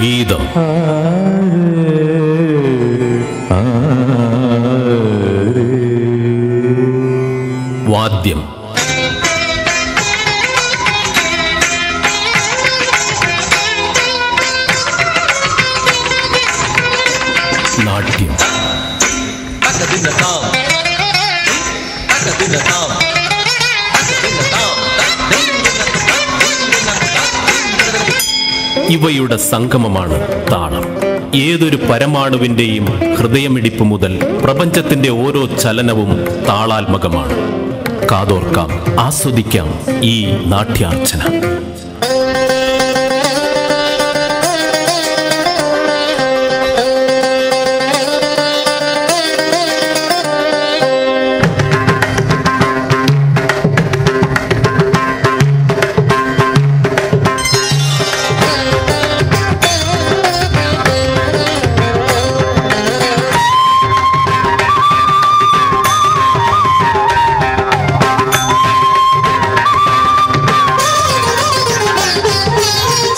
ഗീതം. വാദ്യം. നാട്യം. ഇവയുടെ സംഗമമാണ് താളം. ഏതൊരു പരമാണുവിൻ്റെയും ഹൃദയമിടിപ്പ് മുതൽ പ്രപഞ്ചത്തിന്റെ ഓരോ ചലനവും താളാത്മകമാണ്. കാതോർക്കാം, ആസ്വദിക്കാം ഈ നാട്യാർച്ചന.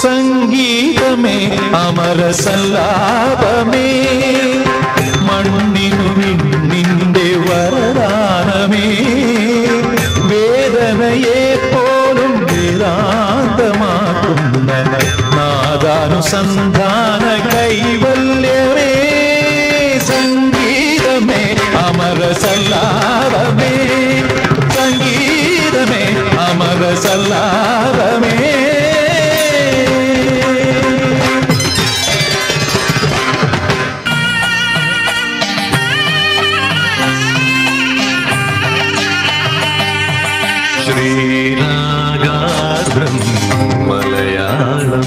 സംഗീതമേ അമരസല്ലാപമേ, മണ്ണിനു നിന്റെ വരദാനമേ, വേദനയെ പോലും വേദാന്തമാക്കുന്ന നാദാനുസന്ധാന കൈവല്യമേ. സംഗീതമേ അമരസല്ലാപമേ, സംഗീതമേ അമരസല്ലാപമേ. ശ്രീരാഗാദ്രം മലയാളം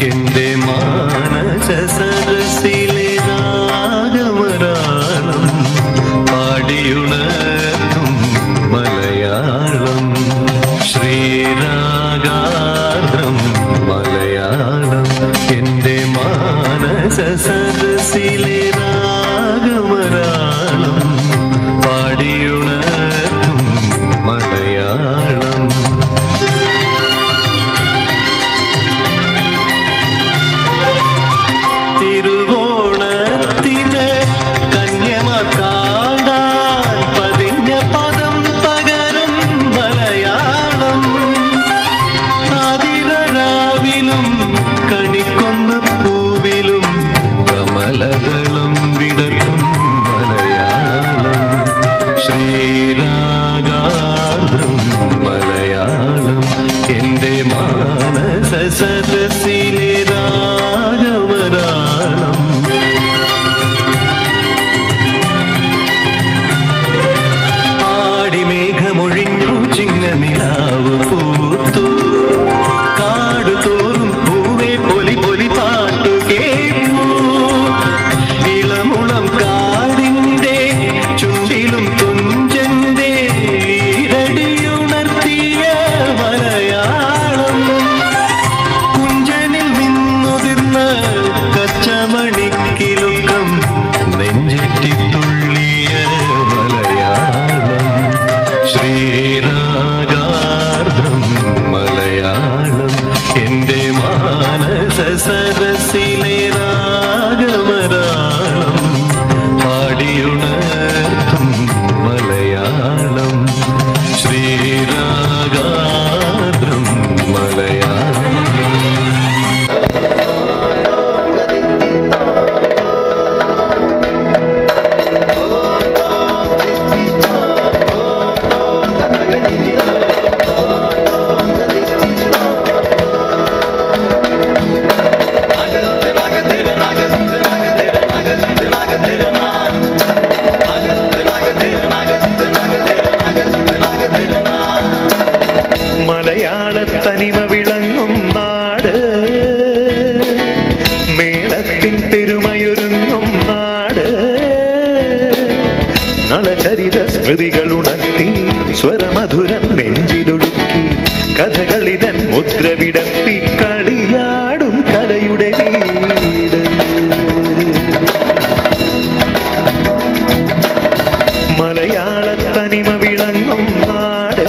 എന്റെ മാനസ സരസിലെ രാഗമരാളം, പാടിയുണർത്തും മലയാളം. ശ്രീരാഗാദ്രം മലയാളം എന്റെ മാനസ സരസിലെ രാഗമരാളം, പാടിയുണർത്തും മലയാളം. തിരുവോണത്തിന് കന്യമക്കാടാൻ പതിഞ്ഞ പദം പകരും മലയാളം, ആതിരരാവിലും കണിക്കൊന്ന പൂവിലും കമലദളം വിടരും മലയാളം. ശ്രീരാഗാദ്രം മലയാളം എന്റെ മാനസ സരസിലെ രാഗമരാളം. ആടിമേഘമൊഴിഞ്ഞു ചിങ്ങനിലാവ് പൂത്തു, കാടുതോറും പൂവേ പൊലി പൊലി പാട്ടു കേൾക്കൂ. ഇളമുളം കാടിന്റെ ചുണ്ടിലും തുഞ്ചന്റെ ഈരടിയുണർത്തിയ മലയാളം, കുഞ്ചനിൽ നിന്നുതിർന്ന കച്ചമണിക്കിലുക്കം നെഞ്ചെറ്റിത്തുള്ളിയ മലയാളം. ശ്രീരാഗാർദ്രം മലയാളം എന്റെ മാനസ സരസിലെ രാഗമരാളം, പാടിയുണർത്തും മലയാളം. ശ്രീരാഗാർദ്രം മലയാളം. മലയാളത്തനിമ വിളങ്ങും നാട്, മേളത്തിൻ പെരുമയൊരുങ്ങും നാട്, നളചരിത സ്മൃതികളുണർത്തി സ്വരമധുരം നെഞ്ചിലൊടുക്കി കഥകളിതൻ മുദ്ര വിടർത്തി കളിയാടും കലയുടെ വീട്. മലയാളത്തനിമ വിളങ്ങും നാട്,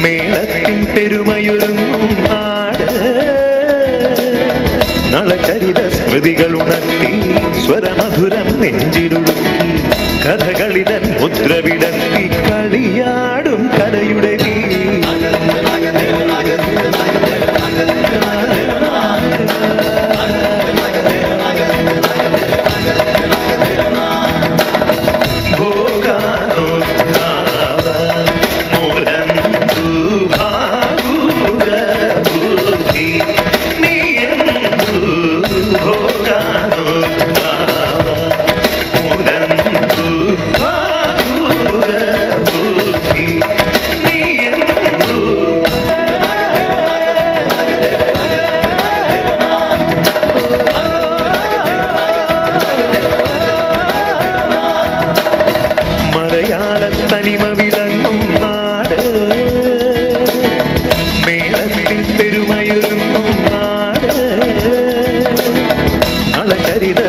മേളത്തിൻ പെരുമയൊരുങ്ങും നാട്, സ്മൃതികളുണർത്തി സ്വരമധുരം നെഞ്ചിലുടുക്കി കഥകളിതൻ മുദ്രവിടർത്തി കളിയാടും കലയുടെ തനിമ വിളങ്ങും നാട് മേളത്തിൽ പെരുമയൊരുങ്ങും നാട് അളകരിത